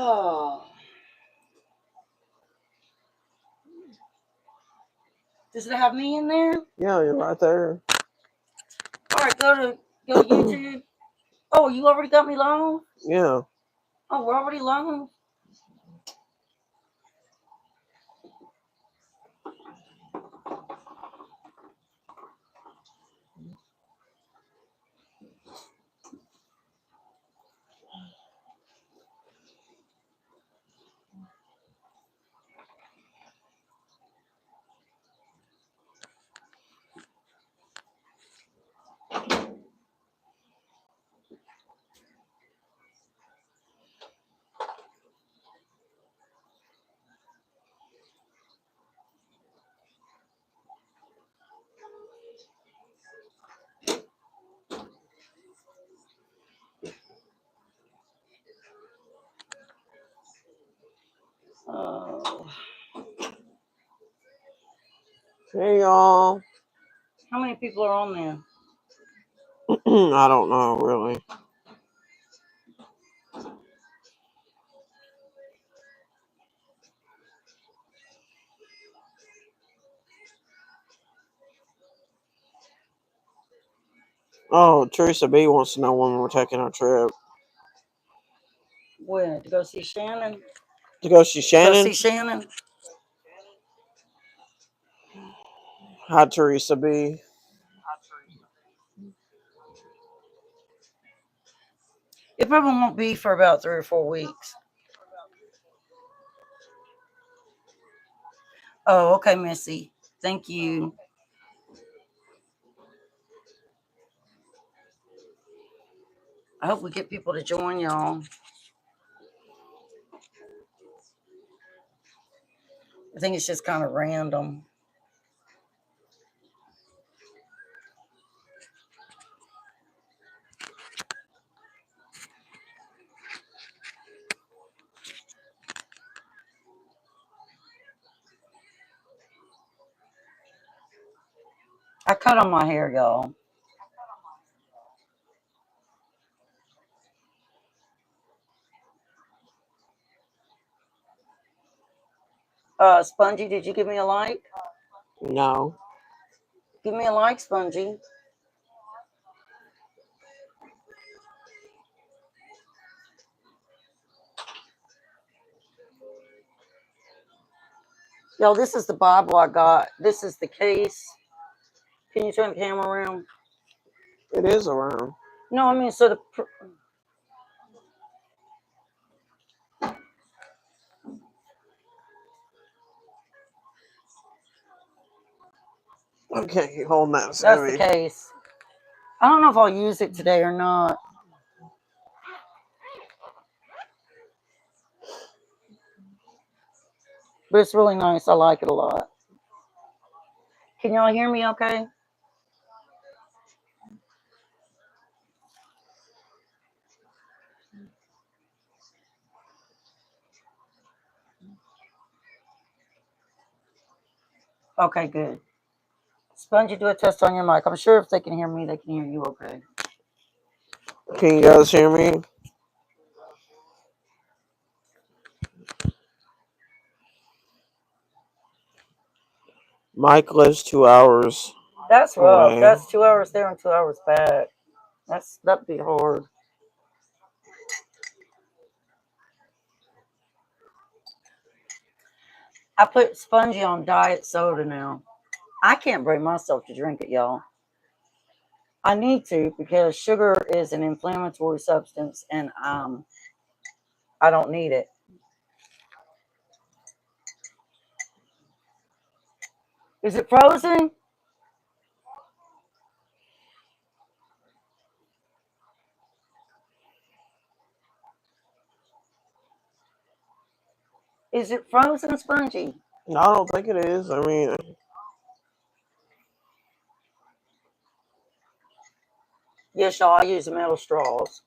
Oh. Does it have me in there? Yeah, you're right there. All right, go to YouTube. Oh, you already got me live? Yeah. Oh, we're already live? Oh. Hey, y'all. How many people are on there? I don't know, really. Oh, Teresa B wants to know when we're taking our trip. When? To go see Shannon? To go see Shannon? Go see Shannon? Hi, Teresa B. It probably won't be for about 3 or 4 weeks. Oh, okay, Missy. Thank you. I hope we get people to join y'all. I think it's just kind of random. I cut on my hair, y'all. Spongy, did you give me a like? No. Give me a like, Spongy. Yo, this is the Bible I got. This is the case. Can you turn the camera around? It is around. No, I mean, so the. Okay, keep holding that. That's the case. I don't know if I'll use it today or not. But it's really nice. I like it a lot. Can y'all hear me okay? Okay, good. Spongy, do a test on your mic. I'm sure if they can hear me, they can hear you okay. Can you guys hear me? Mike lives 2 hours. That's rough. away. That's 2 hours there and 2 hours back. That'd be hard. I put Spongy on diet soda now. I can't bring myself to drink it, y'all. I need to because sugar is an inflammatory substance and I don't need it. Is it frozen? Is it frozen, Spongy? No, I don't think it is. I mean, Yes, y'all. I use metal straws.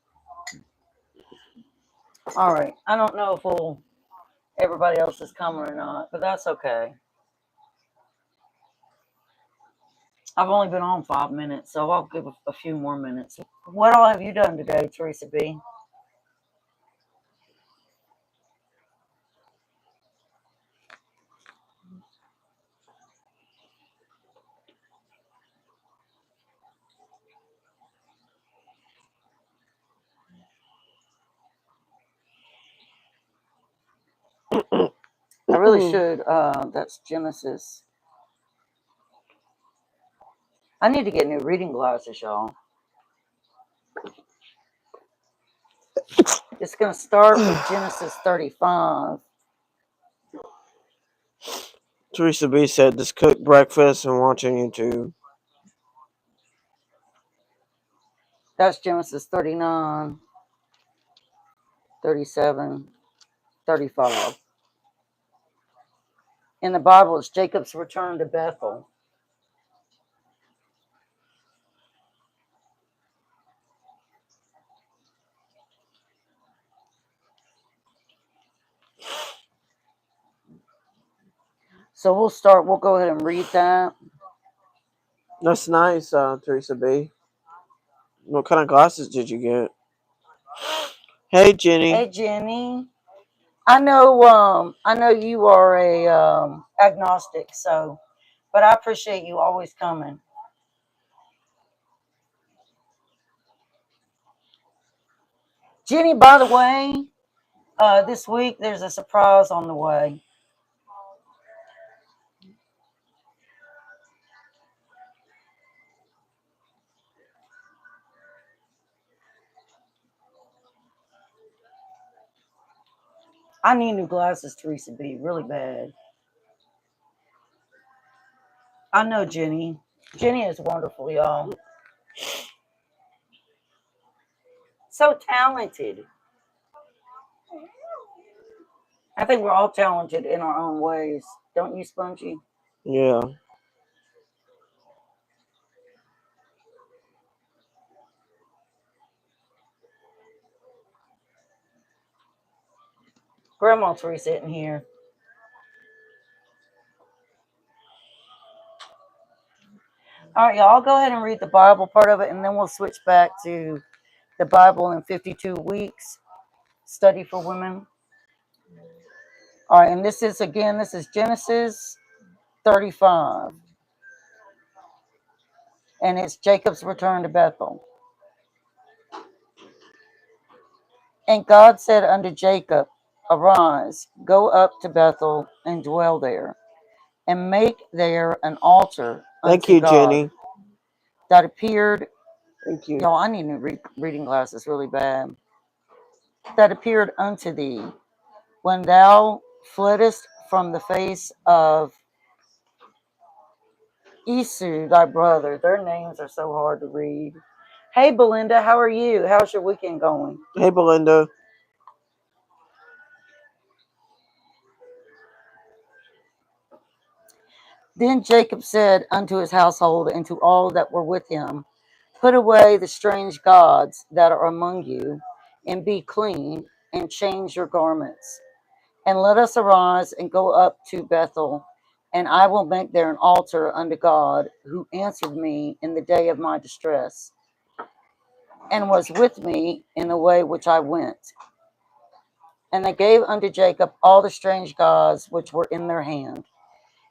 All right. I don't know if everybody else is coming or not, but that's okay. I've only been on 5 minutes, so I'll give a few more minutes. What all have you done today, Teresa B? really should. That's Genesis. I need to get new reading glasses, y'all. It's going to start with Genesis 35. Teresa B said, just cook breakfast and watching YouTube. That's Genesis 39, 37, 35. In the Bible, it's Jacob's return to Bethel. So we'll go ahead and read that. That's nice, Teresa B. What kind of glasses did you get? Hey, Jenny. Hey, Jenny. I know you are a agnostic, but I appreciate you always coming. Jenny, by the way, this week there's a surprise on the way. I need new glasses, Teresa B. Really bad. I know Jenny. Jenny is wonderful, y'all. So talented. I think we're all talented in our own ways. Don't you, Spongy? Yeah. Grandma Teresa isn't here. All right, y'all, I'll go ahead and read the Bible part of it, and then we'll switch back to the Bible in 52 weeks, study for women. All right, and this is Genesis 35. And it's Jacob's return to Bethel. And God said unto Jacob, Arise, go up to Bethel and dwell there, and make there an altar Thank unto you, God Jenny. that appeared. Thank you. Y'all, I need new reading glasses really bad. That appeared unto thee when thou fleddest from the face of Esau thy brother. Their names are so hard to read. Hey, Belinda, how are you? How's your weekend going? Hey, Belinda. Then Jacob said unto his household and to all that were with him, Put away the strange gods that are among you, and be clean, and change your garments. And let us arise and go up to Bethel, and I will make there an altar unto God, who answered me in the day of my distress, and was with me in the way which I went. And they gave unto Jacob all the strange gods which were in their hand,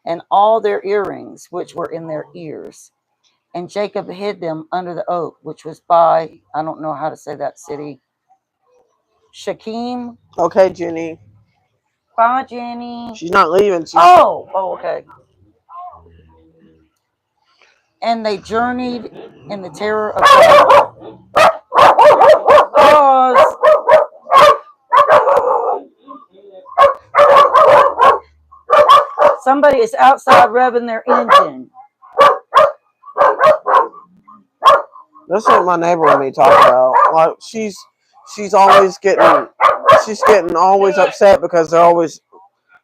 and all their earrings which were in their ears. And Jacob hid them under the oak, which was by, I don't know how to say that city, Shechem. Okay, Jenny. Bye, Jenny. She's not leaving. Oh, okay. And they journeyed in the terror of God. Pause. Somebody is outside revving their engine. That's what my neighbor and me talk about. Like she's always getting always upset because they're always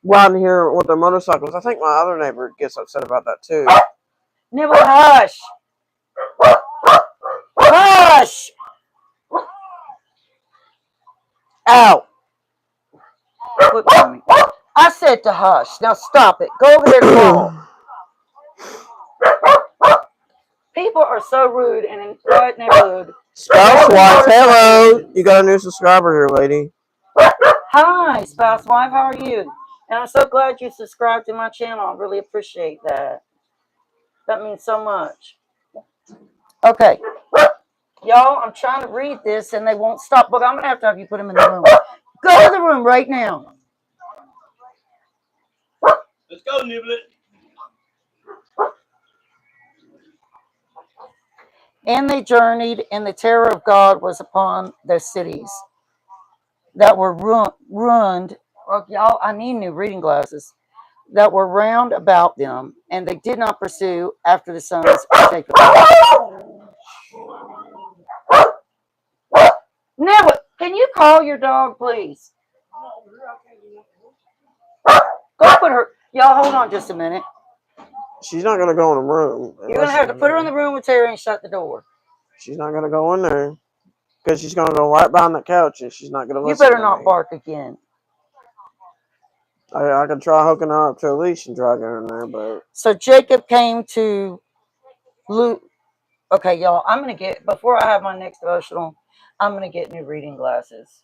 riding here with their motorcycles. I think my other neighbor gets upset about that too. Nibble, hush. Hush. Ow. Quit me. I said to hush. Now stop it. Go over there to home. People are so rude and in quiet neighborhood. Spouse wife, hello. You got a new subscriber here, lady. Hi, spouse wife. How are you? And I'm so glad you subscribed to my channel. I really appreciate that. That means so much. Okay. Y'all, I'm trying to read this and they won't stop. But I'm going to have you put them in the room. Go to the room right now. Let's go, Niblet. And they journeyed, and the terror of God was upon their cities that were ruined. Oh, y'all, I need new reading glasses. That were round about them, and they did not pursue after the sons of Jacob. Never. Can you call your dog, please? Go put her. Y'all, hold on just a minute. She's not gonna go in the room. You're gonna have to put her in the room with Terry and shut the door. She's not gonna go in there because she's gonna go right behind the couch and she's not gonna listen. You better not bark again. I could try hooking her up to a leash and dragging her in there, but so Jacob came to Luke. Okay, y'all. I'm gonna get before I have my next devotional. I'm gonna get new reading glasses.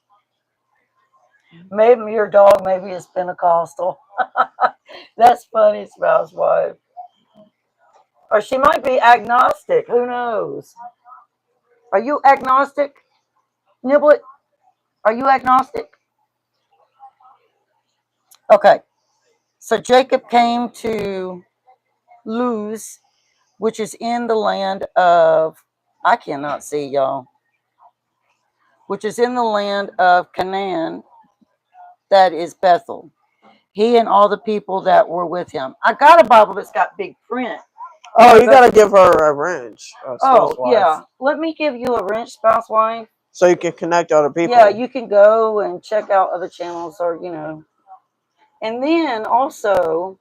Maybe your dog, maybe is Pentecostal. That's funny, spouse wife. Or she might be agnostic. Who knows? Are you agnostic, Niblet? Are you agnostic? Okay. So Jacob came to Luz, which is in the land of, I cannot see, y'all, which is in the land of Canaan, that is Bethel. He and all the people that were with him. I got a Bible that's got big print. oh, you gotta give her a wrench. Oh, yeah. Let me give you a wrench, spouse wife. So you can connect other people. Yeah, you can go and check out other channels or, And then also,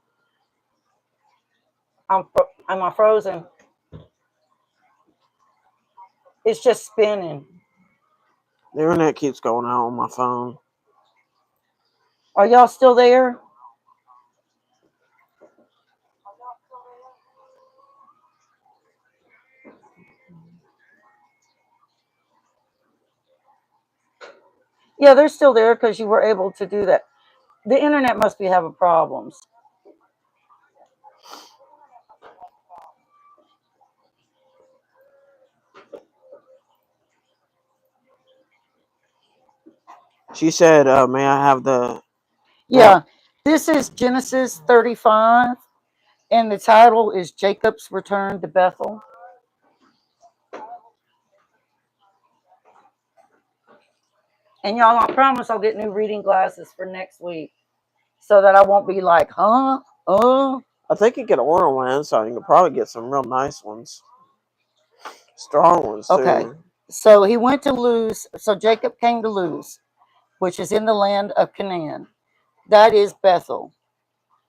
am I frozen? It's just spinning. The internet keeps going out on my phone. Are y'all still there? Yeah, they're still there because you were able to do that. The internet must be having problems. She said, "May I have the?" Yeah, this is Genesis 35, and the title is Jacob's Return to Bethel. And y'all, I promise I'll get new reading glasses for next week so that I won't be like, huh? I think you can order one, so you can probably get some real nice ones, strong ones too. Okay. So he went to Luz. So Jacob came to Luz, which is in the land of Canaan. That is Bethel.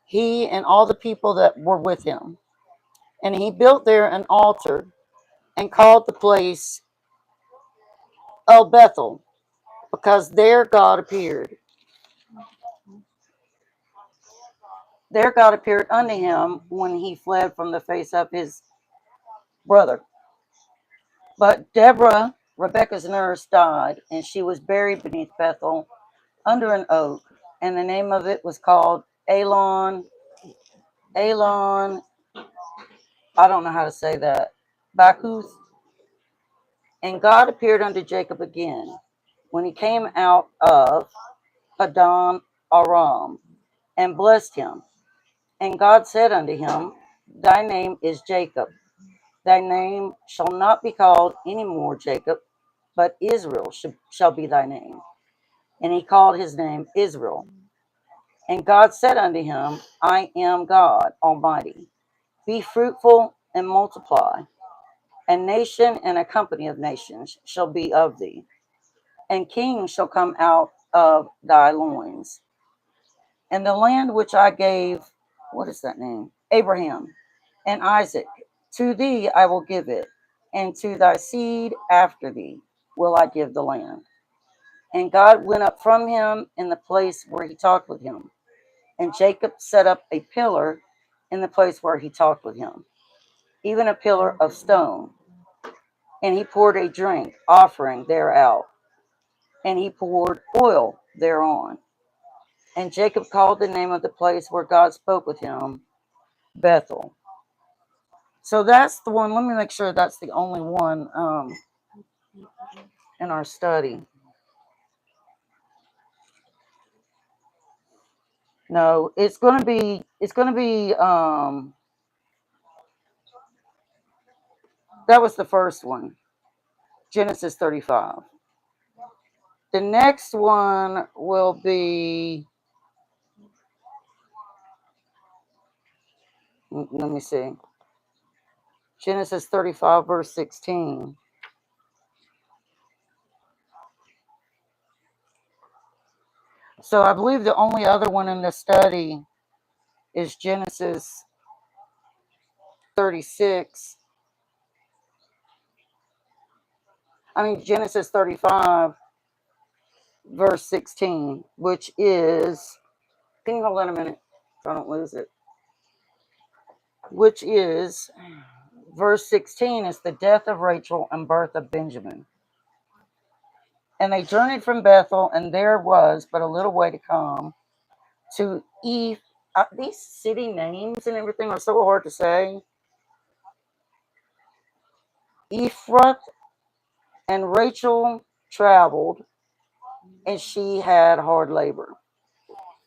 He and all the people that were with him. And he built there an altar and called the place El Bethel, because there God appeared. There God appeared unto him when he fled from the face of his brother. But Deborah, Rebekah's nurse, died, and she was buried beneath Bethel under an oak, and the name of it was called Elon. I don't know how to say that. Bakuth. And God appeared unto Jacob again when he came out of Padan Aram, and blessed him. And God said unto him, Thy name is Jacob. Thy name shall not be called any more Jacob, but Israel shall be thy name. And he called his name Israel. And God said unto him, I am God Almighty. Be fruitful and multiply. A nation and a company of nations shall be of thee, and kings shall come out of thy loins. And the land which I gave, what is that name? Abraham and Isaac, to thee I will give it, and to thy seed after thee will I give the land. And God went up from him in the place where he talked with him. And Jacob set up a pillar in the place where he talked with him, even a pillar of stone. And he poured a drink offering thereout, and he poured oil thereon. And Jacob called the name of the place where God spoke with him Bethel. So that's the one. Let me make sure that's the only one in our study. No, it's gonna be. That was the first one, Genesis 35. The next one will be. Let me see. Genesis 35, verse 16. So I believe the only other one in the study is Genesis 36. Genesis 35, verse 16, which is. Can you hold on a minute so I don't lose it? Which is. Verse 16 is the death of Rachel and birth of Benjamin. And they journeyed from Bethel, and there was but a little way to come to Eve. These city names and everything are so hard to say. Ephrath, and Rachel traveled, and she had hard labor.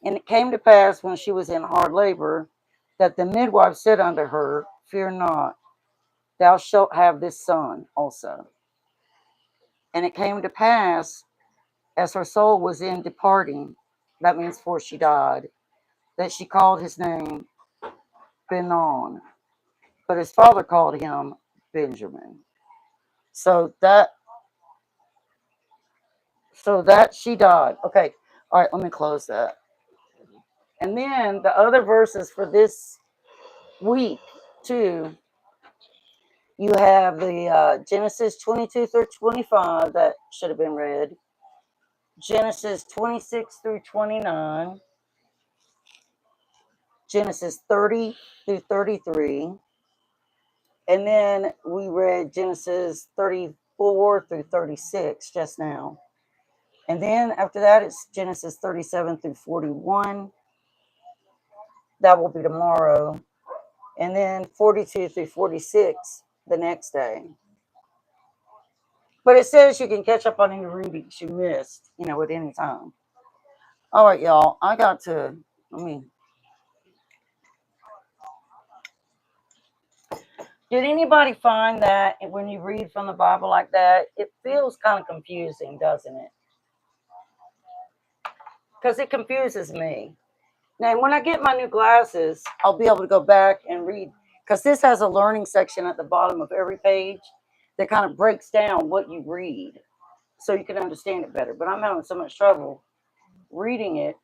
And it came to pass when she was in hard labor that the midwife said unto her, Fear not, thou shalt have this son also. And it came to pass, as her soul was in departing, that means before she died, that she called his name Benon, but his father called him Benjamin. So that she died. Okay, all right, let me close that. And then the other verses for this week too, you have the Genesis 22 through 25 that should have been read, Genesis 26 through 29, Genesis 30 through 33, and then we read Genesis 34 through 36 just now. And then after that, it's Genesis 37 through 41. That will be tomorrow. And then 42 through 46 the next day. But it says you can catch up on any readings you missed, at any time. All right, y'all. I got to, did anybody find that when you read from the Bible like that, it feels kind of confusing, doesn't it? Because it confuses me. Now, when I get my new glasses, I'll be able to go back and read, because this has a learning section at the bottom of every page that kind of breaks down what you read so you can understand it better. But I'm having so much trouble reading it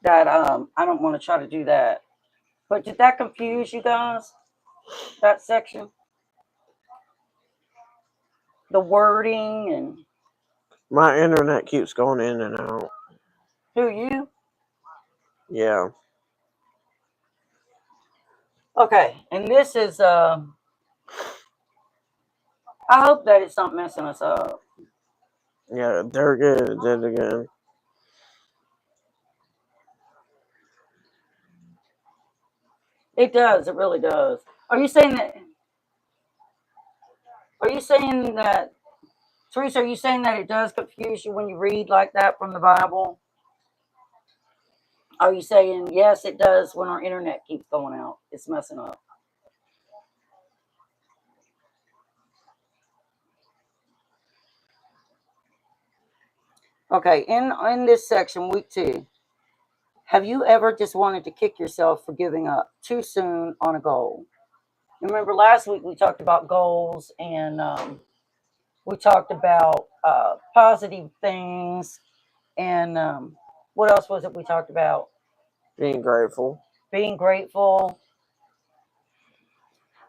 that I don't want to try to do that. But did that confuse you guys, that section? The wording and... My internet keeps going in and out. Who, you? Yeah. Okay, and this is... I hope that it's not messing us up. Yeah, they're good. It did again. It does. It really does. Are you saying that... Teresa, are you saying that it does confuse you when you read like that from the Bible? Are you saying, yes, it does when our internet keeps going out? It's messing up. Okay, in this section, week 2, have you ever just wanted to kick yourself for giving up too soon on a goal? Remember last week we talked about goals, and we talked about positive things, and what else was it we talked about? Being grateful. Being grateful.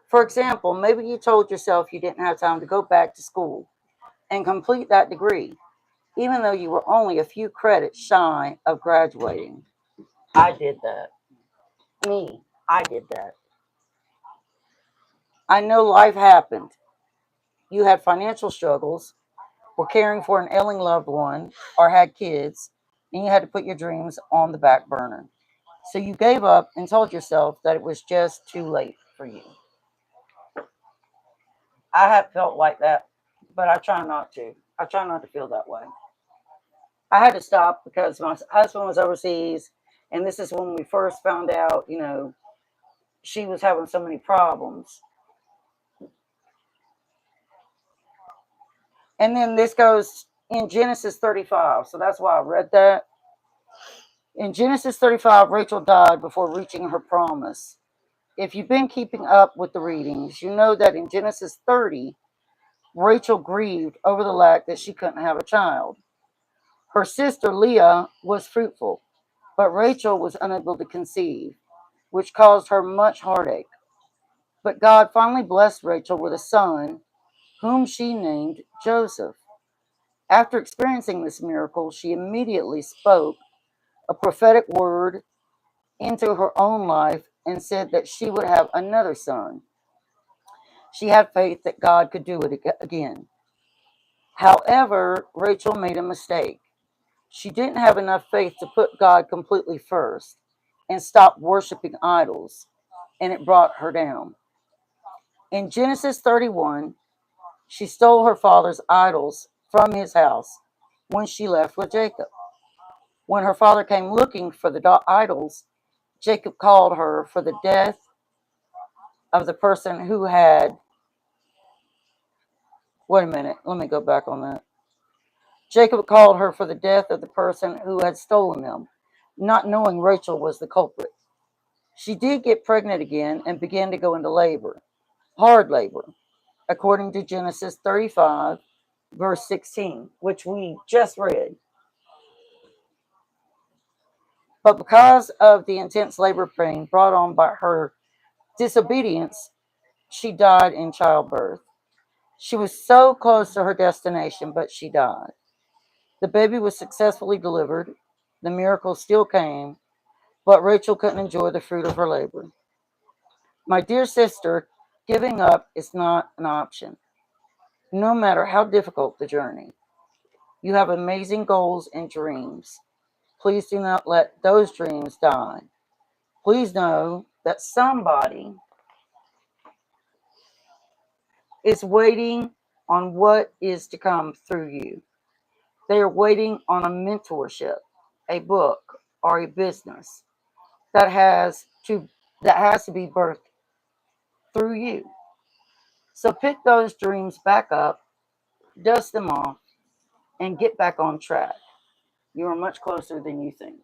For example, maybe you told yourself you didn't have time to go back to school and complete that degree, even though you were only a few credits shy of graduating. I did that. I did that. I know life happened. You had financial struggles, were caring for an ailing loved one, or had kids, and you had to put your dreams on the back burner. So you gave up and told yourself that it was just too late for you. I have felt like that, but I try not to. I try not to feel that way. I had to stop because my husband was overseas And this is when we first found out, she was having so many problems. And then this goes in Genesis 35. So that's why I read that. In Genesis 35, Rachel died before reaching her promise. If you've been keeping up with the readings, you know that in Genesis 30, Rachel grieved over the lack that she couldn't have a child. Her sister Leah was fruitful, but Rachel was unable to conceive, which caused her much heartache. But God finally blessed Rachel with a son, whom she named Joseph. After experiencing this miracle, she immediately spoke a prophetic word into her own life and said that she would have another son. She had faith that God could do it again. However, Rachel made a mistake. She didn't have enough faith to put God completely first and stop worshiping idols, and it brought her down. In Genesis 31, she stole her father's idols from his house when she left with Jacob. When her father came looking for the idols, Jacob called her for the death of the person who had. Wait a minute, let me go back on that. Jacob called her for the death of the person who had stolen them, not knowing Rachel was the culprit. She did get pregnant again and began to go into labor, hard labor, according to Genesis 35, verse 16, which we just read. But because of the intense labor pain brought on by her disobedience, she died in childbirth. She was so close to her destination, but she died. The baby was successfully delivered. The miracle still came, but Rachel couldn't enjoy the fruit of her labor. My dear sister, giving up is not an option, no matter how difficult the journey. You have amazing goals and dreams. Please do not let those dreams die. Please know that somebody is waiting on what is to come through you. They are waiting on a mentorship, a book, or a business that has to be birthed through you. So pick those dreams back up, dust them off, and get back on track. You are much closer than you think.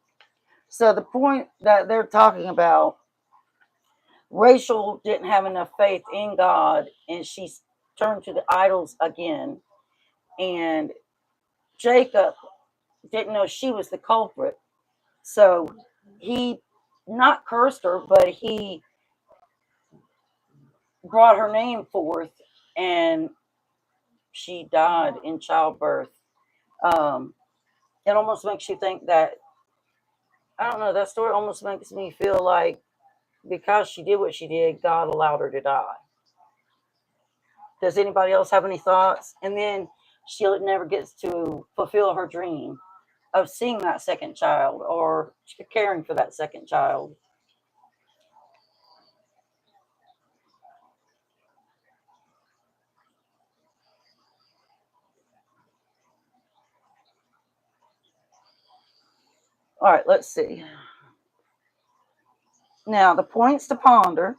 So the point that they're talking about, Rachel didn't have enough faith in God, and she turned to the idols again. And Jacob didn't know she was the culprit, so he not cursed her, but he brought her name forth, and she died in childbirth. Um, it almost makes you think that, I don't know, that story almost makes me feel like because she did what she did, God allowed her to die. Does anybody else have any thoughts? And then she never gets to fulfill her dream of seeing that second child or caring for that second child. All right, let's see. Now, the points to ponder.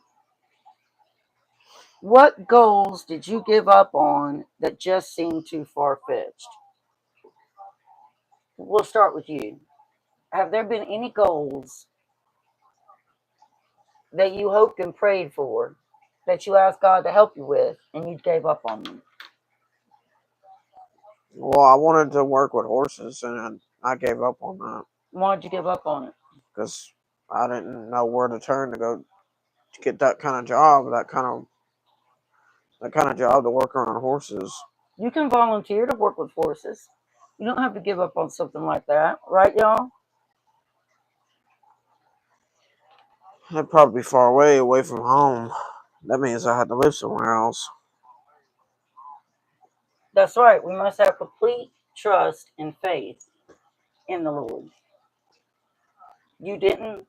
What goals did you give up on that just seemed too far fetched? We'll start with you. Have there been any goals that you hoped and prayed for that you asked God to help you with and you gave up on them? Well, I wanted to work with horses, and I gave up on that Why did you give up on it? because I didn't know where to turn to go to get that kind of job, that kind of job to work around horses. You can volunteer to work with horses. You don't have to give up on something like that, right, y'all? I'd probably be far away from home. That means I had to live somewhere else. That's right. We must have complete trust and faith in the Lord. You didn't,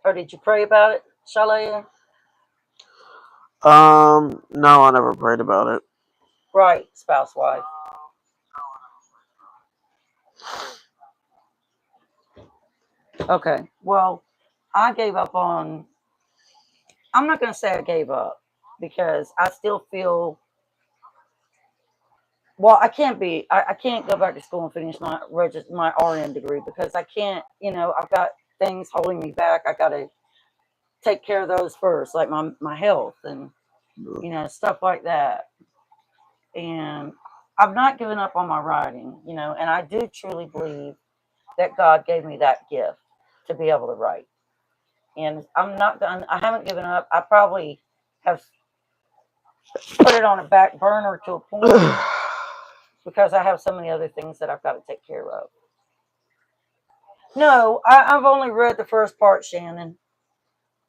or did you pray about it, Shalaya? No, I never prayed about it. Right, spouse wife. Okay. Well, I gave up on. I'm not going to say I gave up because I still feel. Well, I can't be. I can't go back to school and finish my RN degree because I can't. I've got things holding me back. I got to take care of those first, like my health and stuff like that. And I've not given up on my writing, and I do truly believe that God gave me that gift to be able to write. And I'm not done. I haven't given up. I probably have put it on a back burner to a point because I have so many other things that I've got to take care of. No, I've only read the first part, Shannon,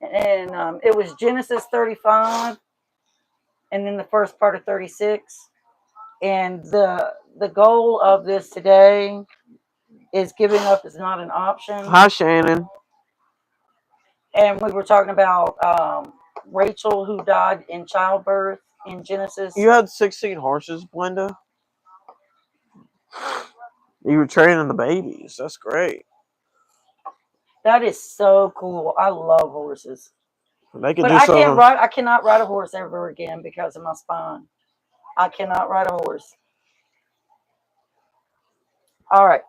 and it was Genesis 35, and then the first part of 36. And the goal of this today is giving up is not an option. Hi, Shannon. And we were talking about Rachel who died in childbirth in Genesis. You had 16 horses, Blenda? You were training the babies. That's great. That is so cool. I love horses. They could But do I something. I cannot ride a horse ever again because of my spine. I cannot ride a horse. All right.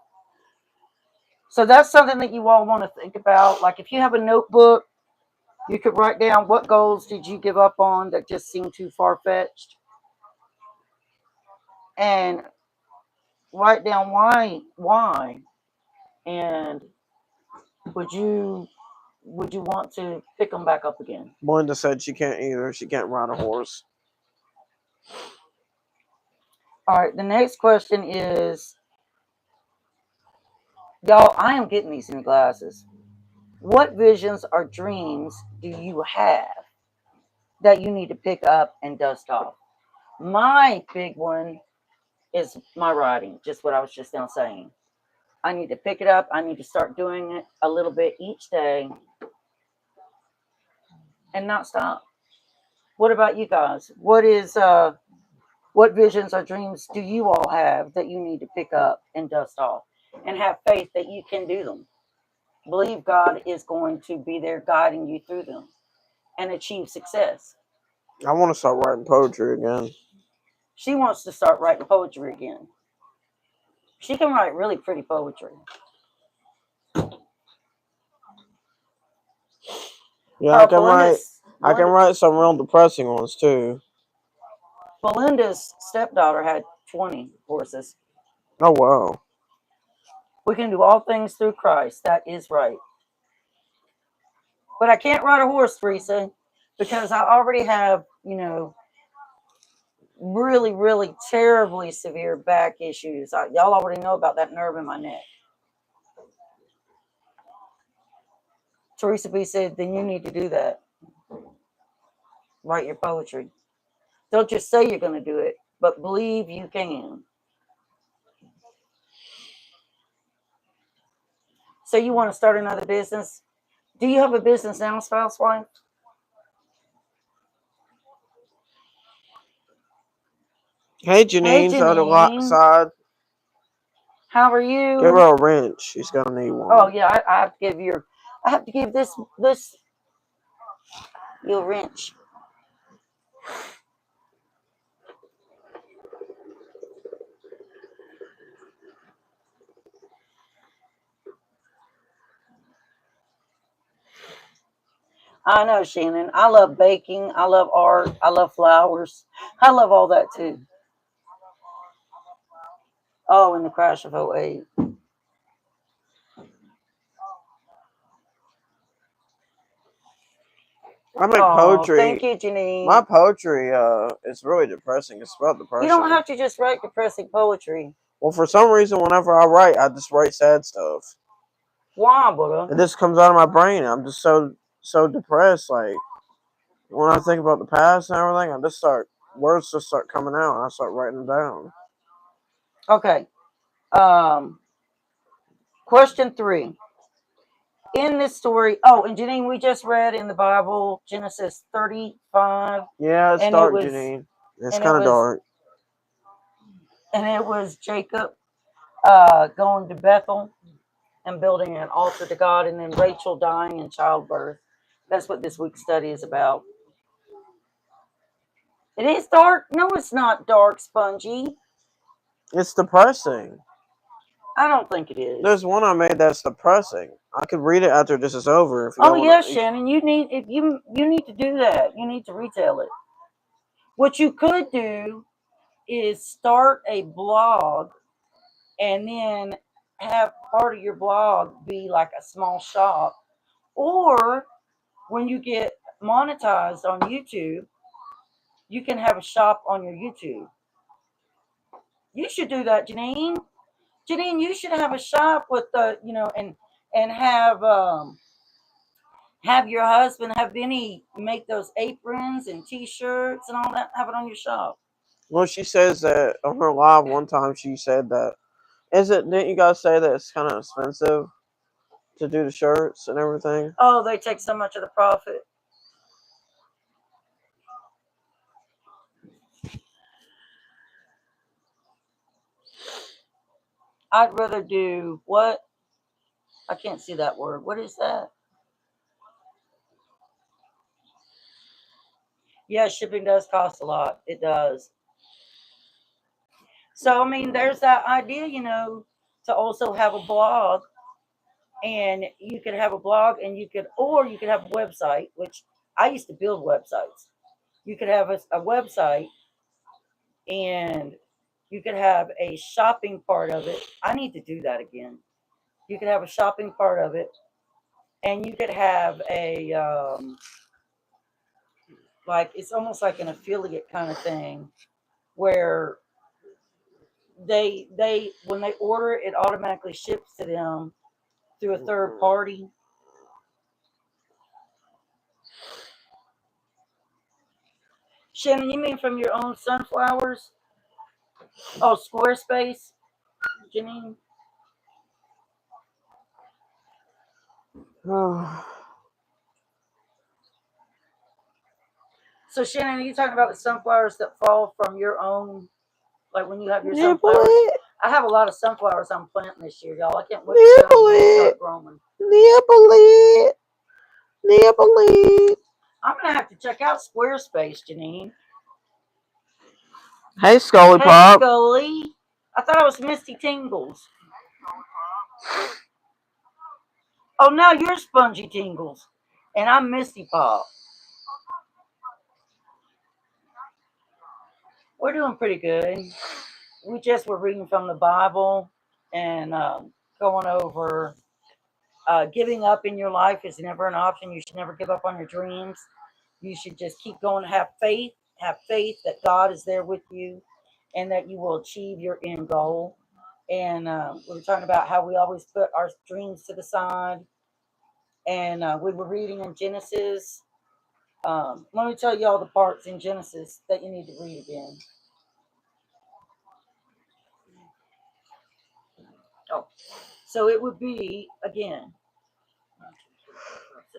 So that's something that you all want to think about. Like if you have a notebook, you could write down what goals did you give up on that just seemed too far-fetched. And write down why. And would you want to pick them back up again? Blenda said she can't either. She can't ride a horse. All right. The next question is, y'all, I am getting these new glasses. What visions or dreams do you have that you need to pick up and dust off? My big one is my writing, just what I was just now saying. I need to pick it up. I need to start doing it a little bit each day and not stop. What about you guys? What visions or dreams do you all have that you need to pick up and dust off? And have faith that you can do them. Believe God is going to be there guiding you through them and achieve success. I want to start writing poetry again. She wants to start writing poetry again. She can write really pretty poetry. Yeah, I can write. I can write some real depressing ones too. Belinda's stepdaughter had 20 horses. Oh wow. We can do all things through Christ. That is right. But I can't ride a horse, Teresa, because I already have, really, really terribly severe back issues. Y'all already know about that nerve in my neck. Teresa B said, then you need to do that. Write your poetry. Don't just say you're going to do it, but believe you can. So you want to start another business? Do you have a business now, spouse wife? Hey, Janine's on the side. How are you? Give her a wrench. She's gonna need one. Oh yeah, I have to give this you a wrench. I know, Shannon. I love baking. I love art. I love flowers. I love all that too. Oh, in the crash of '08. I make poetry. Thank you, Janine. My poetry is really depressing. It's about depression. You don't have to just write depressing poetry. Well, for some reason, whenever I write, I just write sad stuff. Why, brother? It just comes out of my brain. I'm just so depressed. Like when I think about the past and everything, words just start coming out, and I start writing them down. Okay. Question 3. In this story, and Janine, we just read in the Bible Genesis 35. Yeah, it's dark, Janine. It's kind of dark. And it was Jacob going to Bethel. and building an altar to God, and then Rachel dying in childbirth. That's what this week's study is about. It is dark. No, it's not dark, Spongy. It's depressing. I don't think it is. There's one I made that's depressing. I could read it after this is over. If you Oh don't yes, wanna, Shannon. You need to do that. You need to retell it. What you could do is start a blog and then have part of your blog be like a small shop. Or when you get monetized on YouTube, you can have a shop on your YouTube. You should do that, Janine. Janine, you should have a shop with the, and have your husband have Benny make those aprons and T-shirts and all that. Have it on your shop. well, she says that on her live one time. She said that didn't you guys say that it's kind of expensive to do the shirts and everything? Oh, they take so much of the profit. I'd rather do what? I can't see that word. What is that? Yeah, shipping does cost a lot. It does. So I mean, there's that idea, to also have a blog, and you could have a blog, and you could have a website, which I used to build websites. You could have a website, and you could have a shopping part of it. I need to do that again. You could have a shopping part of it, and you could have a like it's almost like an affiliate kind of thing where they when they order it automatically ships to them through a third party. Shannon, you mean from your own sunflowers? Oh, Squarespace, Janine. So Shannon, are you talking about the sunflowers that fall from your own, like when you have your Nibble sunflowers? it, I have a lot of sunflowers I'm planting this year, y'all. I can't wait to show you nibble when they it, start growing. nibble it, nibble it. I'm gonna have to check out Squarespace, Janine. Hey, Scully Hey, Pop. Scully. I thought I was Misty Tingles. Oh, now you're Spongy Tingles, and I'm Misty Pop. We're doing pretty good. We just were reading from the Bible and going over giving up in your life is never an option. You should never give up on your dreams. You should just keep going. Have faith. Have faith that God is there with you and that you will achieve your end goal. And we were talking about how we always put our dreams to the side. And we were reading in Genesis. Let me tell you all the parts in Genesis that you need to read again. Oh, so it would be again.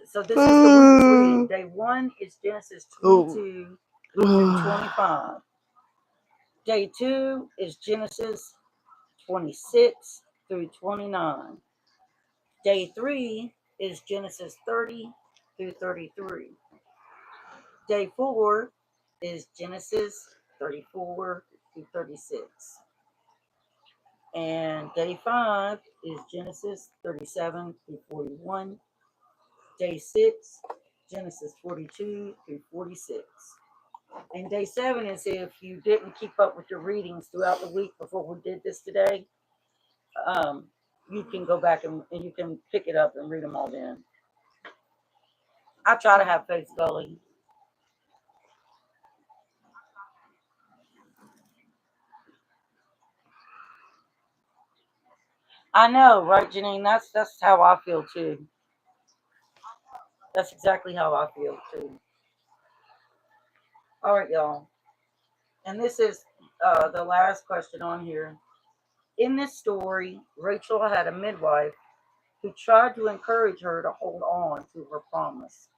So this is the week's reading. Day 1 is Genesis 22 through 25. Day 2 is Genesis 26 through 29. Day 3 is Genesis 30 through 33. Day 4 is Genesis 34 through 36. And day 5 is Genesis 37 through 41. Day 6, Genesis 42 through 46. And day 7 is if you didn't keep up with your readings throughout the week before we did this today, um, you can go back and you can pick it up and read them all then. I try to have faith, Scully. I know, right, Janine? That's how I feel too. That's exactly how I feel too. All right, y'all. And this is the last question on here. In this story, Rachel had a midwife who tried to encourage her to hold on to her promise.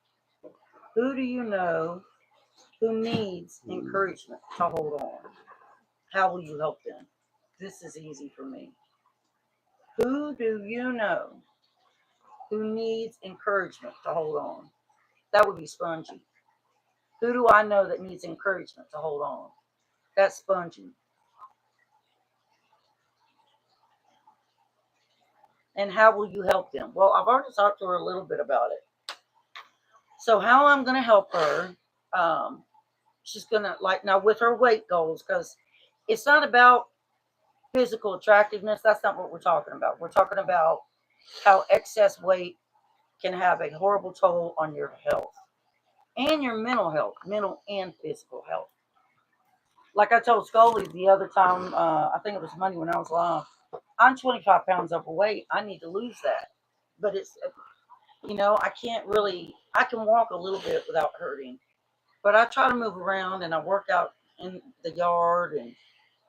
Who do you know who needs encouragement to hold on? How will you help them? This is easy for me. Who do you know who needs encouragement to hold on? That would be Spongy. Who do I know that needs encouragement to hold on? That's Spongy. And how will you help them? Well, I've already talked to her a little bit about it. So how I'm going to help her, um, she's going to like now with her weight goals, because it's not about physical attractiveness. That's not what we're talking about. We're talking about how excess weight can have a horrible toll on your health and your mental health, mental and physical health. Like I told Scully the other time, I think it was Monday when I was live, I'm 25 pounds overweight. I need to lose that. But it's, I can't really, I can walk a little bit without hurting. But I try to move around and I work out in the yard,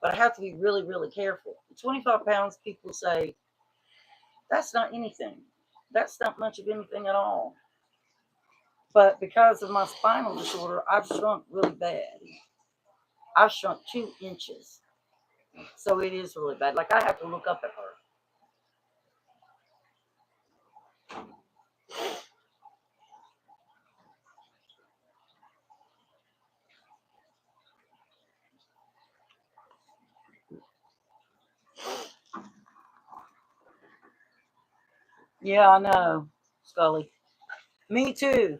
but I have to be really, really careful. 25 pounds, people say, that's not anything. That's not much of anything at all. But because of my spinal disorder, I've shrunk really bad. I've shrunk 2 inches. So it is really bad. Like I have to look up at her. Yeah, I know, Scully. Me too.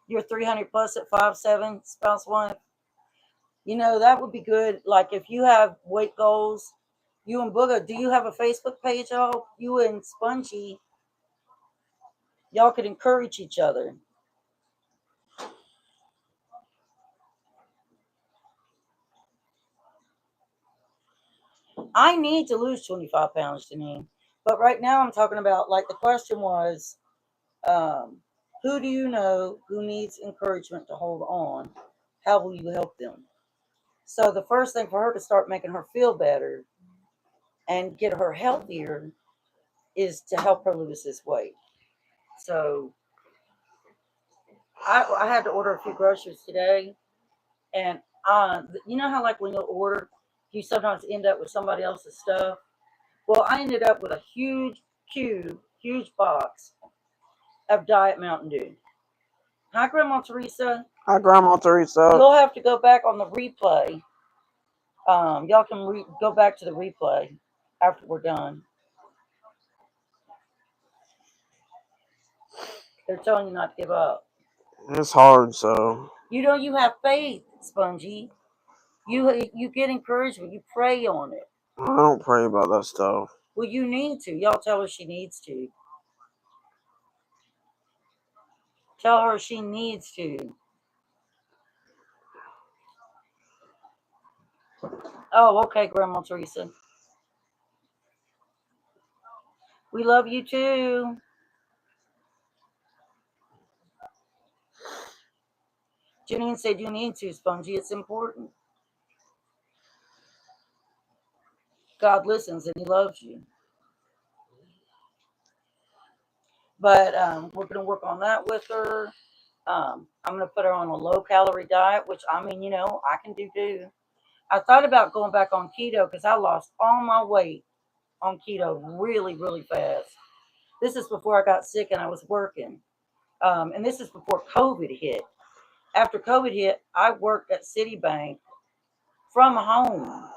You're 300 plus at 5'7", spouse wife. That would be good. Like if you have weight goals, you and Booga, do you have a Facebook page, y'all? You and Spongy, y'all could encourage each other. I need to lose 25 pounds, Janine. But right now I'm talking about, like the question was, um, who do you know who needs encouragement to hold on? How will you help them? So the first thing for her to start making her feel better and get her healthier is to help her lose this weight. So I had to order a few groceries today, and you know how like when you order, you sometimes end up with somebody else's stuff. Well, I ended up with a huge box of Diet Mountain Dew. Hi, Grandma Teresa. Hi, Grandma Teresa. You'll have to go back on the replay. Y'all can go back to the replay after we're done. They're telling you not to give up. It's hard, so. You have faith, Spongy. You get encouragement. You pray on it. I don't pray about that stuff. Well, you need to. Y'all tell her she needs to. Tell her she needs to. Oh, okay, Grandma Teresa. We love you too. Janine said you need to, Spongy. It's important. God listens and He loves you. But we're going to work on that with her. I'm going to put her on a low-calorie diet, which, I mean, I can do too. I thought about going back on keto because I lost all my weight on keto really, really fast. This is before I got sick and I was working. And this is before COVID hit. After COVID hit, I worked at Citibank from home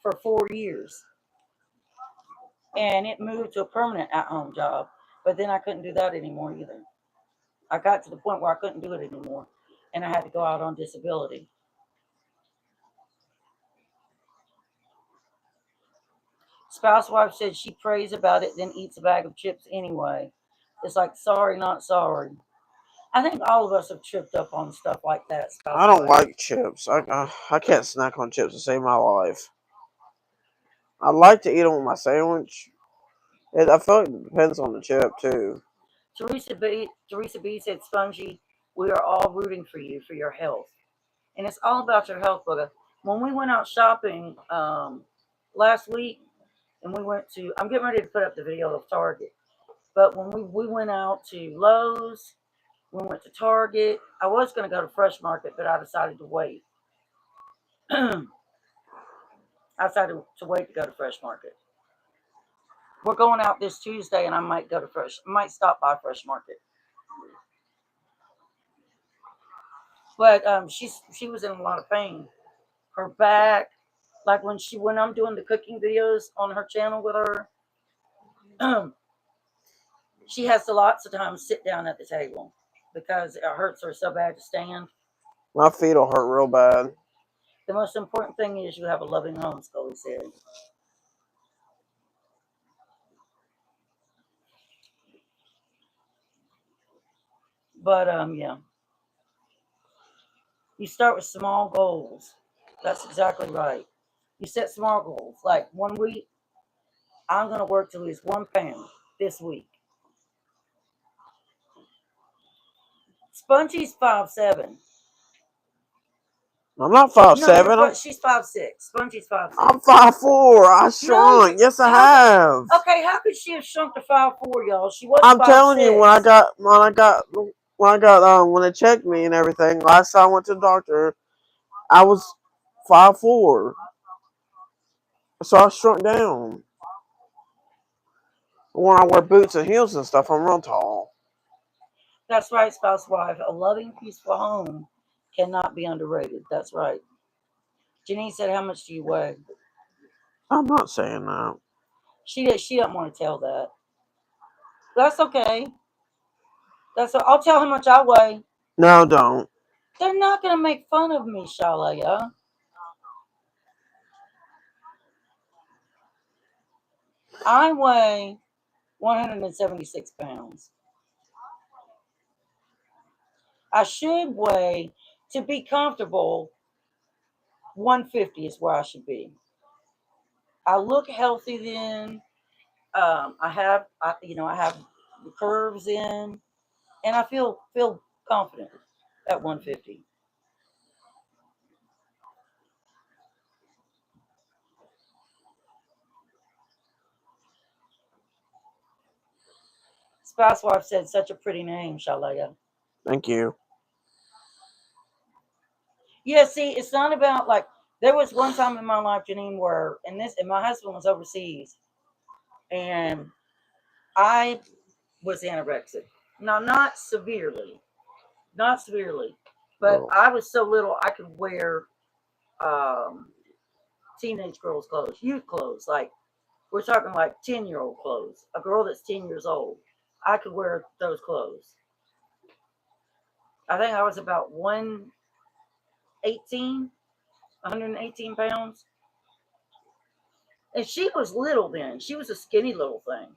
for 4 years. And it moved to a permanent at-home job. But then I couldn't do that anymore either. I got to the point where I couldn't do it anymore. And I had to go out on disability. Spouse wife said she prays about it, then eats a bag of chips anyway. It's like, sorry, not sorry. I think all of us have tripped up on stuff like that. I don't like chips. I can't snack on chips to save my life. I like to eat them with my sandwich. I feel like it depends on the chip too. Teresa B said, Spongy, we are all rooting for you for your health. And it's all about your health, brother. When we went out shopping last week, and I'm getting ready to put up the video of Target. But when we went out to Lowe's, We went to Target. I was going to go to Fresh Market, but I decided to wait. I decided to wait to go to Fresh Market. We're going out this Tuesday, and I might go to I might stop by Fresh Market. But she was in a lot of pain. Her back, like when I'm doing the cooking videos on her channel with her, she has to lots of times sit down at the table because it hurts her so bad to stand. My feet will hurt real bad. The most important thing is you have a loving home, Scully said. But yeah. You start with small goals. That's exactly right. You set small goals. Like 1 week, I'm gonna work to lose 1 pound this week. Spongy's 5'7". I'm not No, 5'7". she's 5'6". Spongy's 5'6". I'm 5'4". I No, shrunk. Yes, I have. Okay, how could she have shrunk to 5'4", y'all? She was I'm 5'6". telling you, when they checked me and everything, last time I went to the doctor, I was 5'4". So I shrunk down. When I wear boots and heels and stuff, I'm real tall. That's right, spouse wife. A loving, peaceful home cannot be underrated. That's right. Janine said, "How much do you weigh?" I'm not saying that. She doesn't want to tell that. That's okay. I'll tell how much I weigh. No, don't. They're not gonna make fun of me, Shalaya. I weigh 176 pounds. I should weigh, to be comfortable, 150 is where I should be. I look healthy then. I have the curves in, and I feel confident at 150. Spouse wife said, "Such a pretty name, Shalaya." Thank you. Yeah, see, it's not about like there was one time in my life, Janine, where and my husband was overseas, and I was anorexic. Now, not severely, but Oh, I was so little I could wear um, teenage girls' clothes, youth clothes. Like we're talking like 10-year-old clothes. A girl that's 10 years old, I could wear those clothes. I think I was about 118, 118 pounds. And she was little then. She was a skinny little thing.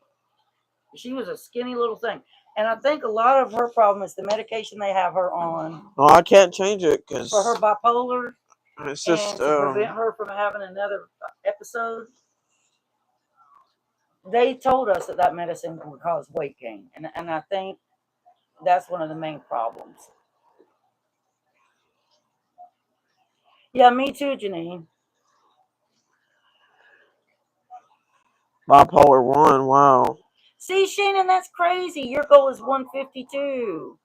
She was a skinny little thing. And I think a lot of her problem is the medication they have her on well, I can't change it because for her bipolar it's just and to prevent her from having another episode. They told us that medicine would cause weight gain. And I think that's one of the main problems. Yeah, me too, Janine. bipolar 1. Wow. See, Shannon, that's crazy. Your goal is 152.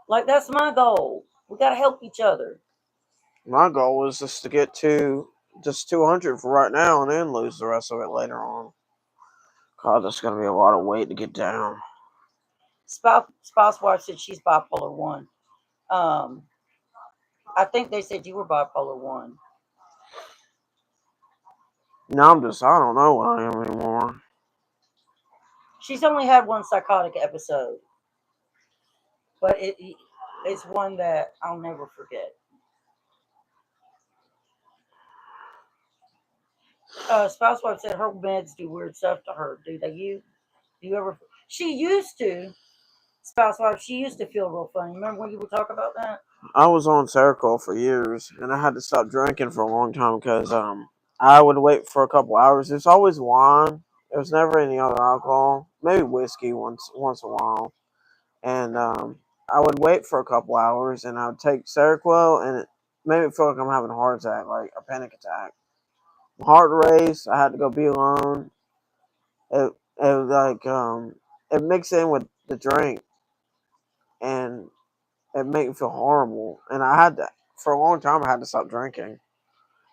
Like, that's my goal. We got to help each other. My goal is just to get to just 200 for right now and then lose the rest of it later on. God, that's going to be a lot of weight to get down. Spouse wife said she's bipolar 1. Um, I think they said you were bipolar 1. Now I don't know what I am anymore. She's only had one psychotic episode, but it's one that I'll never forget. Spouse wife said her meds do weird stuff to her. Do you ever? She used to. Spouse wife, she used to feel real funny. Remember when you would talk about that? I was on Seroquel for years, and I had to stop drinking for a long time because I would wait for a couple hours. There's always wine. There was never any other alcohol. Maybe whiskey once in a while. And I would wait for a couple hours, and I would take Seroquel, and it made me feel like I'm having a heart attack, like a panic attack. My heart race. I had to go be alone. It was like it mixed in with the drink. and it made me feel horrible. And I had to, for a long time, I had to stop drinking,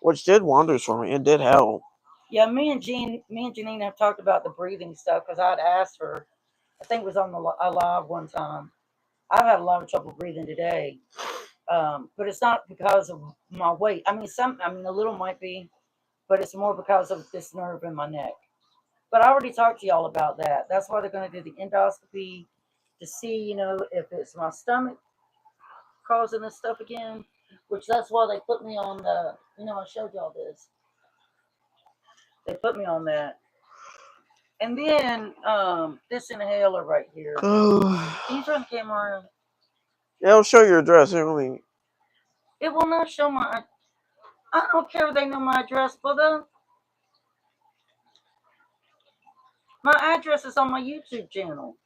which did wonders for me. It did help. Yeah, me and Janine have talked about the breathing stuff because I'd asked her. I think it was on a live one time. I've had a lot of trouble breathing today, but it's not because of my weight. I mean, a little might be, but it's more because of this nerve in my neck. But I already talked to y'all about that. That's why they're going to do the endoscopy to see, if it's my stomach causing this stuff again. Which that's why they put me on I showed y'all this. They put me on that. And then this inhaler right here. Can you turn the camera around? Yeah, it'll show your address. It will not show my. I don't care if they know my address, but my address is on my YouTube channel.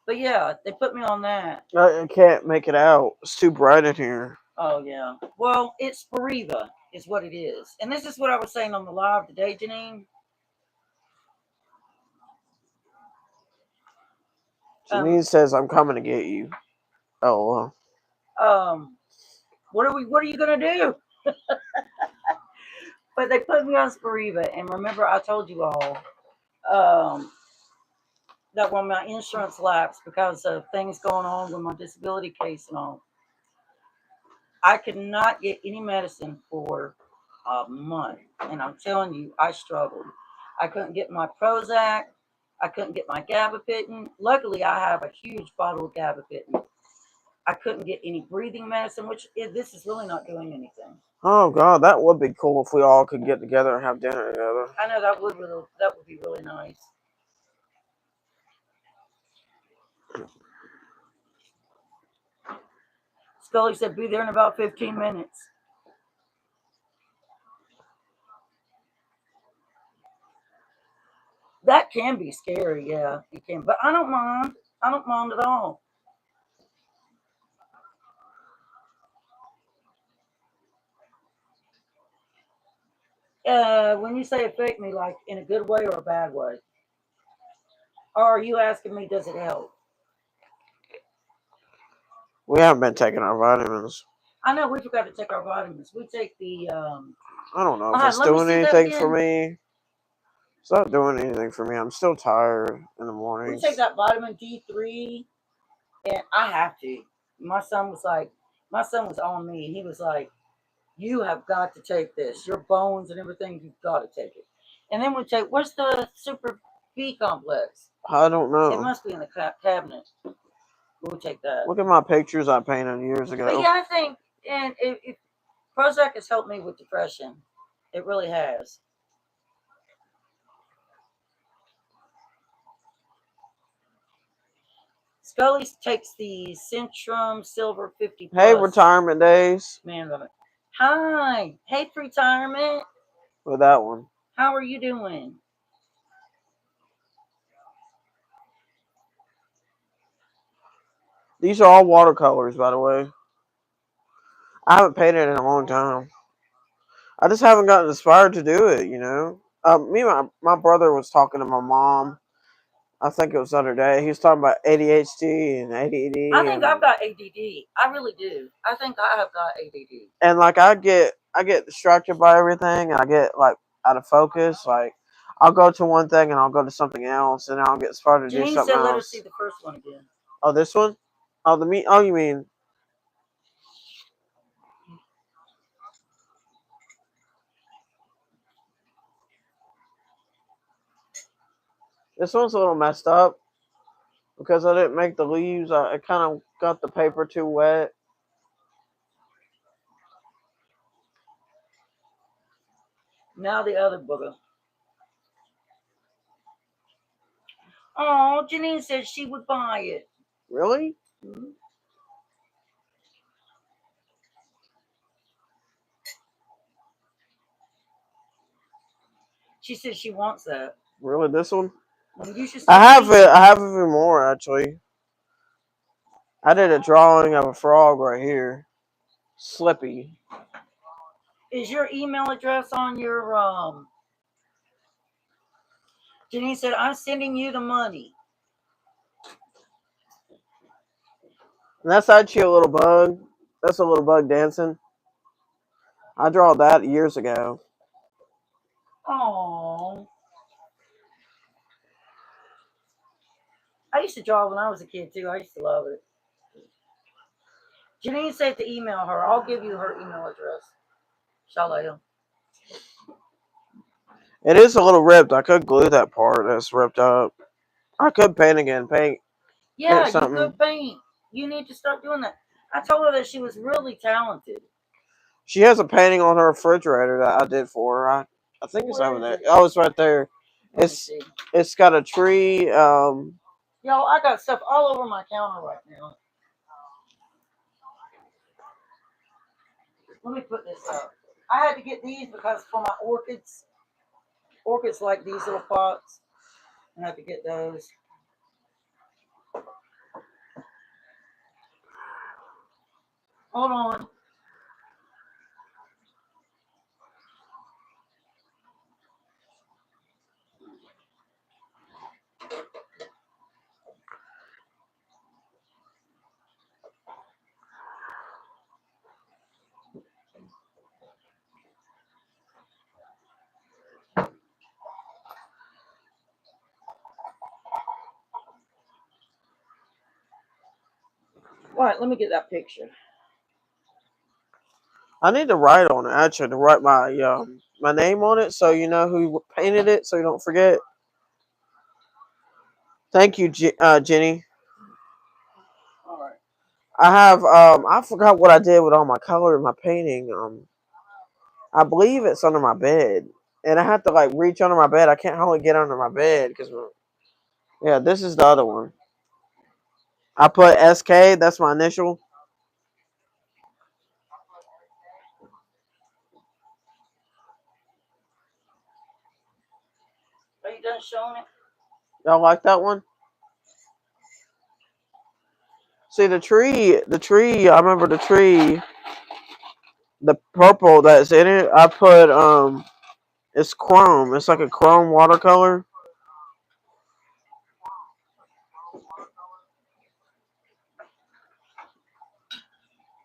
But yeah, they put me on that. I can't make it out. It's too bright in here. Oh yeah. Well, it's Spiriva is what it is, and this is what I was saying on the live today, Janine. Janine says I'm coming to get you. Oh well. What are you gonna do? But they put me on Spiriva, and remember I told you all um, that when my insurance lapsed because of things going on with my disability case and all, I could not get any medicine for a month, and I'm telling you, I struggled. I couldn't get my Prozac. I couldn't get my gabapentin. Luckily, I have a huge bottle of gabapentin. I couldn't get any breathing medicine, this is really not doing anything. Oh God, that would be cool if we all could get together and have dinner together. I know that would be really nice. Scully said, "Be there in about 15 minutes." That can be scary, yeah, it can. But I don't mind. I don't mind at all. When you say affect me, like in a good way or a bad way, or are you asking me, does it help? We haven't been taking our vitamins. I know we forgot to take our vitamins. We take the. I don't know if it's Let me doing see that anything for again. me. It's not doing anything for me. I'm still tired in the We mornings. take that vitamin D3, and I have to. My son was like, my son was on me. He was like, "You have got to take this. Your bones and everything, you've got to take it." And then we take. Where's the Super B complex? I don't It know. must be in the cabinet. We'll take that. Look at my pictures I painted years But ago. yeah, I think, and if Prozac has helped me with depression, it really has. Scully takes the Centrum Silver 50 Hey, Plus. retirement days. Man, love it. Hi. Hey, retirement. With that one. How are you doing? These are all watercolors, by the way. I haven't painted in a long time. I just haven't gotten inspired to do it, you know. Me and my brother was talking to my mom. I think it was the other day. He was talking about ADHD and ADD. I think I've got ADD. I really do. I think I have got ADD. And like I get distracted by everything, and I get like out of focus. Like I'll go to one thing and I'll go to something else, and I'll get started to do Janine something said, "Let us else. see the first one again." Oh, this one? Oh, the me? Oh, you mean this one's a little messed up because I didn't make the leaves. I kind of got the paper too wet. Now the other booger. Oh, Janine said she would buy it. Really? Mm-hmm. She said she wants that. Really? This one? Well, you should start painting. I have even more actually. I did a drawing of a frog right here. Slippy. Is your email address on your Janine said, I'm sending you the money. And that's actually a little bug. That's a little bug dancing. I draw that years ago. Oh, I used to draw when I was a kid too. I used to love it. Janine said to email her. I'll give you her email address. Shalaya. It is a little ripped. I could glue that part that's ripped up. I could paint again. Paint Yeah, you something. could paint. You need to start doing that. I told her that she was really talented. She has a painting on her refrigerator that I did for her. I think it's Where over is there. it? Oh, it's right there. Let me see. It's got a tree. Yo, I got stuff all over my counter right now. Let me put this up. I had to get these because for my orchids like these little pots. I had to get those. Hold on. All right, let me get that picture. I need to write on it. Actually, to write my name on it, so you know who painted it, so you don't forget. Thank you, Jenny. All right. I have I forgot what I did with all my color in my painting. I believe it's under my bed, and I have to like reach under my bed. I can't hardly get under my bed because yeah, this is the other one. I put SK. That's my initial. Are you done showing it? Y'all like that one? See the tree. The tree. I remember the tree. The purple that's in it. I put it's chrome. It's like a chrome watercolor.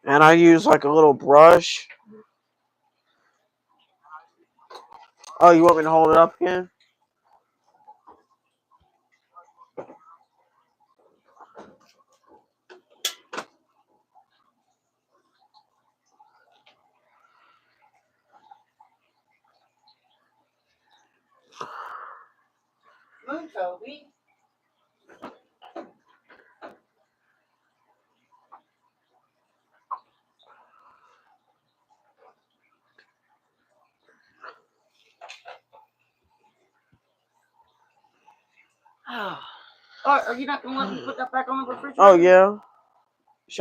And I use like a little brush. Oh, you want me to hold it up again? Move, Toby. Oh. All right, are you not going to let me put that back on the refrigerator? Oh yeah.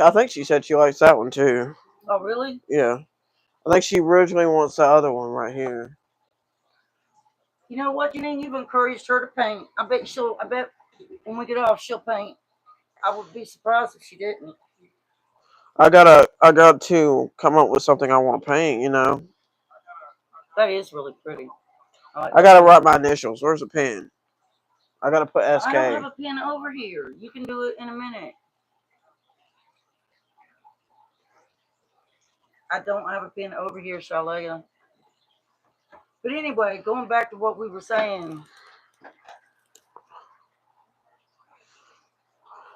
I think she said she likes that one too. Oh, really? Yeah. I think she originally wants the other one right here. You know what, Janine? You've encouraged her to paint. I bet when we get off, she'll paint. I would be surprised if she didn't. I got to come up with something I want to paint, you know. That is really pretty. I gotta write my initials. Where's the pen? I gotta put SK. I don't have a pen over here. You can do it in a minute. I don't have a pen over here, Shalaya. But anyway, going back to what we were saying.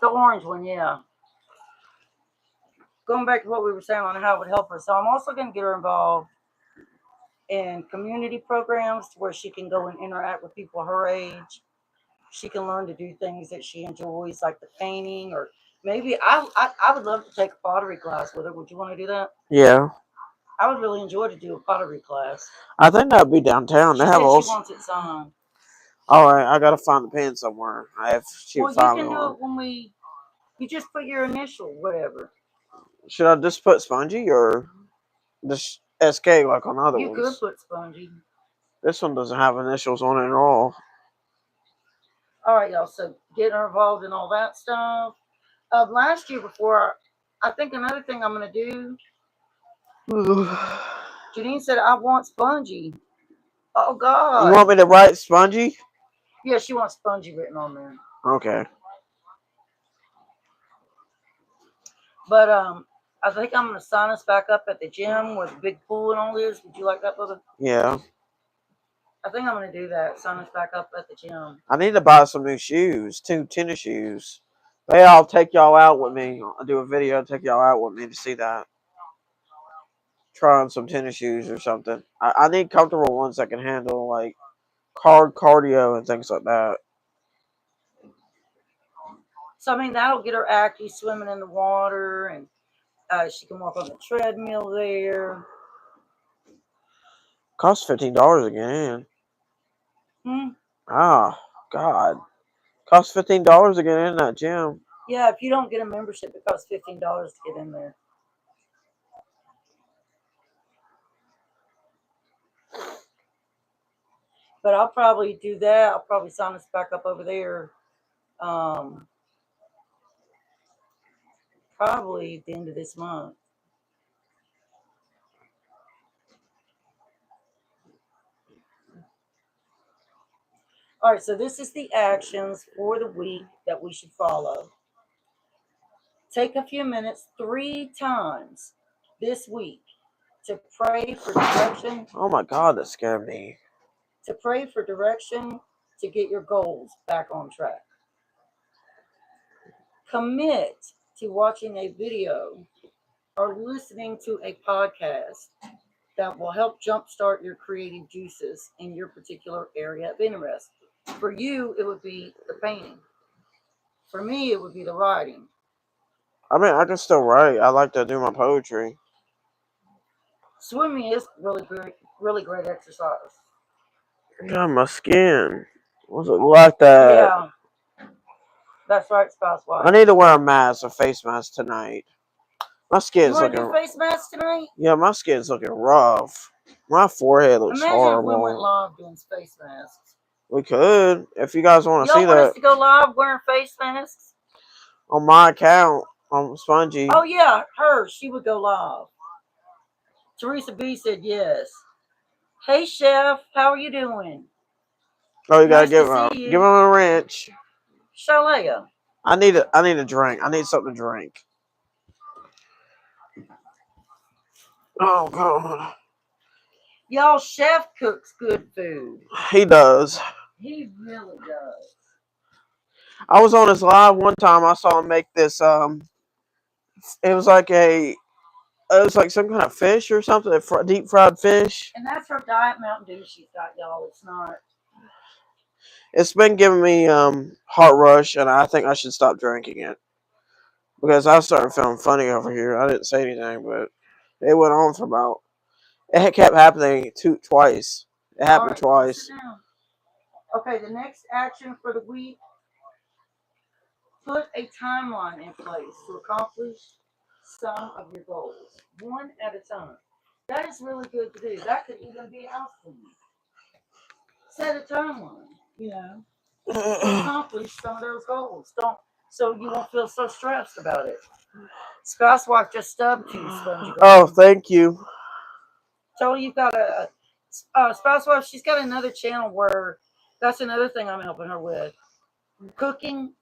The orange one, yeah. Going back to what we were saying on how it would help her. So I'm also going to get her involved in community programs where she can go and interact with people her age. She can learn to do things that she enjoys, like the painting, or maybe I would love to take a pottery class with her. Would you want to do that? Yeah. I would really enjoy to do a pottery class. I think that'd be downtown. She They have said all. she wants it signed. All right, I gotta find the pen somewhere. If she Well, you found can do one. it when you just put your initial, whatever. Should I just put spongy or just SK like on other You could ones? put spongy. This one doesn't have initials on it at all. All right, y'all. So getting her involved in all that stuff. Last year before, I think another thing I'm going to do, Janine said, I want spongy. Oh, You God. want me to write spongy? Yeah, she wants spongy written on there. Okay. But I think I'm gonna sign us back up at the gym where the big pool and all is. Would you like that, brother? Yeah. I think I'm gonna do that. Sign us back up at the gym. I need to buy some new shoes, 2 tennis shoes. Hey, I'll take y'all out with me. I'll do a video, take y'all out with me to see that. Try on some tennis shoes or something. I need comfortable ones that can handle like hard cardio and things like that. So I mean that'll get her active, swimming in the water, and she can walk on the treadmill there. Costs $15 again. Hmm? Ah, God. Costs $15 to get in that gym. Yeah, if you don't get a membership, it costs $15 to get in there. But I'll probably do that. I'll probably sign us back up over there. Um, Probably at the end of this month. All right, so this is the actions for the week that we should follow. Take a few minutes 3 times this week to pray for direction, Oh my God, that scared me. to get your goals back on track. Commit to watching a video or listening to a podcast that will help jumpstart your creative juices in your particular area of interest. For you, it would be the painting. For me, it would be the writing. I mean, I can still write. I like to do my poetry. Swimming is really great exercise. God, my skin. What's it like that? Yeah, that's right, spouse I wife. need to wear a face mask tonight. My You skin's want to do looking. face masks tonight? Yeah, my skin's looking rough. My forehead looks Imagine if we went horrible. live doing face masks. We could, if you guys want to see Y'all want us that to go live wearing face masks? on my account on Spongy. Oh yeah, her. She would go live. Teresa B said yes. Hey chef, how are you doing? Oh, you gotta Nice to see give him you. a wrench. Shalaya. I need a drink. I need something to drink. Oh God, Y'all, chef cooks good food. he does. He really does. I was on his live one time. I saw him make this. It was like some kind of fish or something, deep fried fish. And that's her diet Mountain Dew she's got, y'all. It's not. It's been giving me heart rush, and I think I should stop drinking it because I started feeling funny over here. I didn't say anything, but it went on for about. It kept happening twice. It All happened right, y'all sit twice. down. Okay, the next action for the week, put a timeline in place to accomplish some of your goals, one at a time. That is really good to do. That could even be house cleaning. Set a timeline, to accomplish some of those goals. Don't So you won't feel so stressed about it. Spouse wife just stubbed you, Spongy Oh, Girl. thank you. So you've got a spouse wife. She's got another channel where that's another thing I'm helping her with. Cooking.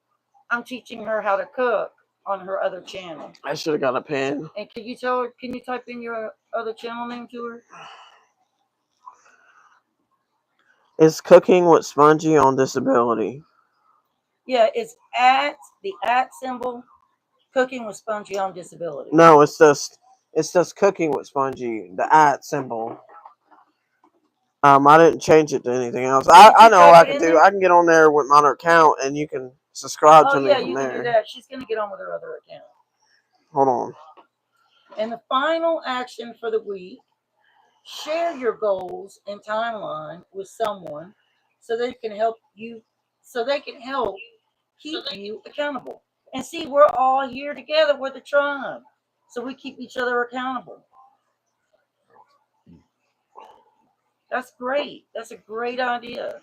I'm teaching her how to cook on her other channel. I should have got a pen. And can you tell her? Can you type in your other channel name to her? It's Cooking with Spongy on Disability. Yeah, it's at the at symbol. Cooking with Spongy on Disability. No, it's just Cooking with Spongy. The at symbol. I didn't change it to anything else. I Did you know what type I it can in do. there? I can get on there with my other account, and you can subscribe Oh to me yeah, from you can do there. that. She's gonna get on with her other account. Hold on. And the final action for the week: share your goals and timeline with someone so they can help you. So they can help keep you accountable. And see, we're all here together with a tribe, so we keep each other accountable. That's great. That's a great idea.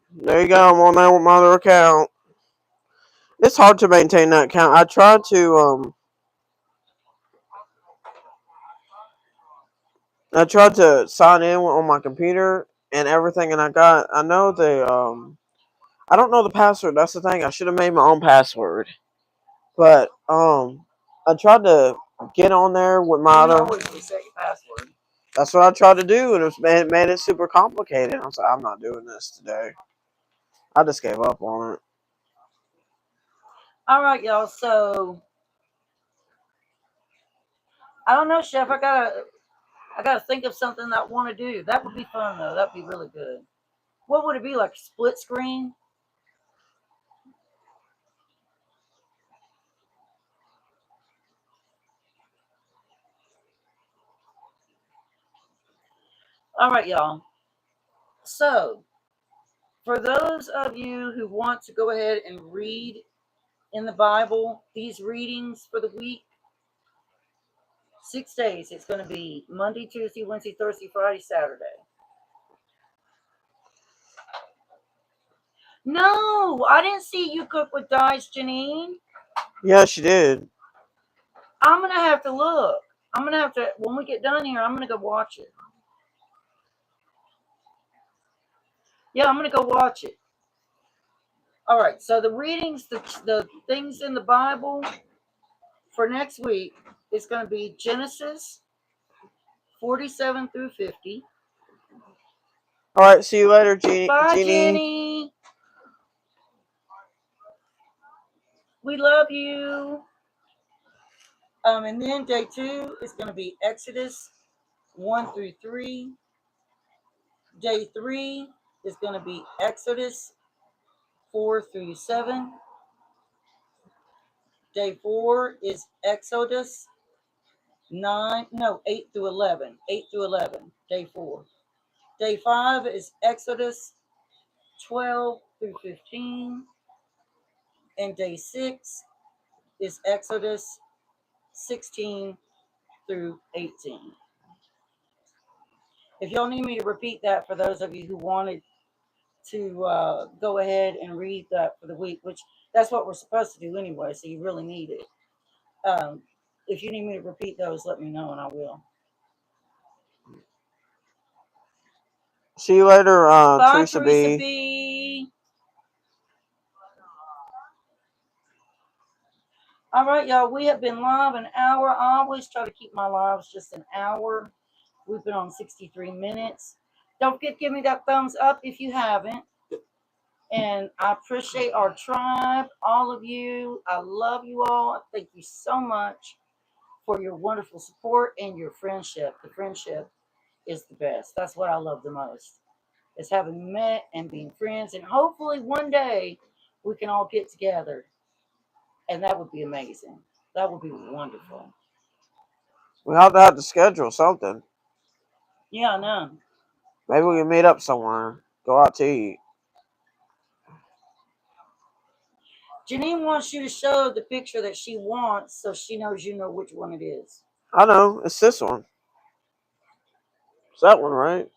There you go. I'm on there with my other account. It's hard to maintain that account. I tried to sign in on my computer and everything, and I know I don't know the password. That's the thing. I should have made my own password. But I tried to get on there with my You other. always reset your password. That's what I tried to do, and it made it super complicated. I was like, I'm not doing this today. I just gave up on it. All right, y'all. So I don't know, Chef. I gotta think of something that I want to do. That would be fun though. That'd be really good. What would it be like? Split screen? All right, y'all. So for those of you who want to go ahead and read in the Bible, these readings for the week, 6 days. It's going to be Monday, Tuesday, Wednesday, Thursday, Friday, Saturday. No, I didn't see you cook with dice, Janine. Yeah, she did. I'm gonna have to look. I'm gonna have to when we get done here. I'm gonna go watch it. Yeah, I'm gonna go watch it. All right. So the readings, the things in the Bible for next week is going to be Genesis 47 through 50. All right, see you later, Bye, Jeannie. Jenny. We love you. And then day 2 is going to be Exodus 1 through 3. Day 3 is going to be Exodus 4 through 7. Day 4 is Exodus 8 through 11. 8 through 11, day 4. Day 5 is Exodus 12 through 15. And day 6 is Exodus 16 through 18. If y'all need me to repeat that for those of you who wanted to go ahead and read that for the week, which that's what we're supposed to do anyway, so you really need it. If you need me to repeat those, let me know and I will. See you later, Bye, Teresa Teresa B. B. All right, y'all. We have been live an hour. I always try to keep my lives just an hour. We've been on 63 minutes. Don't forget to give me that thumbs up if you haven't. And I appreciate our tribe, all of you. I love you all. Thank you so much for your wonderful support and your friendship. The friendship is the best. That's what I love the most. Is having met and being friends. And hopefully one day we can all get together. And that would be amazing. That would be wonderful. We have to schedule something. Yeah, I know. Maybe we can meet up somewhere. Go out to eat. Janine wants you to show the picture that she wants so she knows you know which one it is. I know. It's this one. It's that one, right?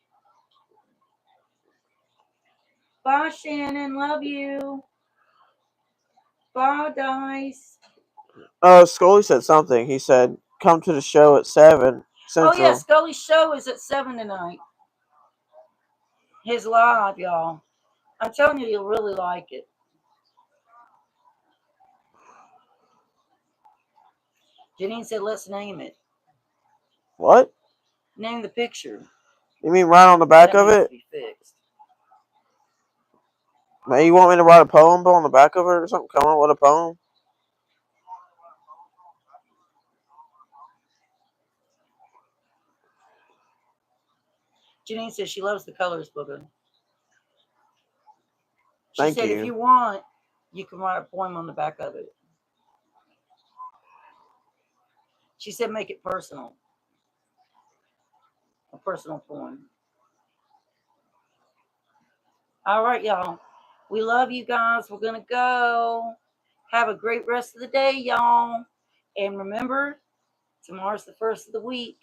Bye, Shannon. Love you. Bye, Dice. Scully said something. He said, come to the show at 7 Oh, yeah. Central. Scully's show is at 7 tonight. His live, y'all. I'm telling you, you'll really like it. Janine said, let's name it. What? Name the picture. You mean right on the back That of needs to it? be fixed. Man, you want me to write a poem on the back of it or something? Come on with a poem? Janine says she loves the colors, Booger. She Thank said, if you. you want, you can write a poem on the back of it. She said, make it personal. A personal poem. All right, y'all. We love you guys. We're going to go. Have a great rest of the day, y'all. And remember, tomorrow's the first of the week.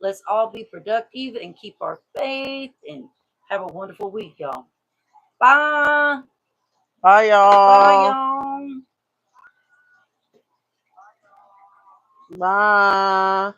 Let's all be productive and keep our faith and have a wonderful week, y'all. Bye. Bye, Bye, y'all. y'all. Bye.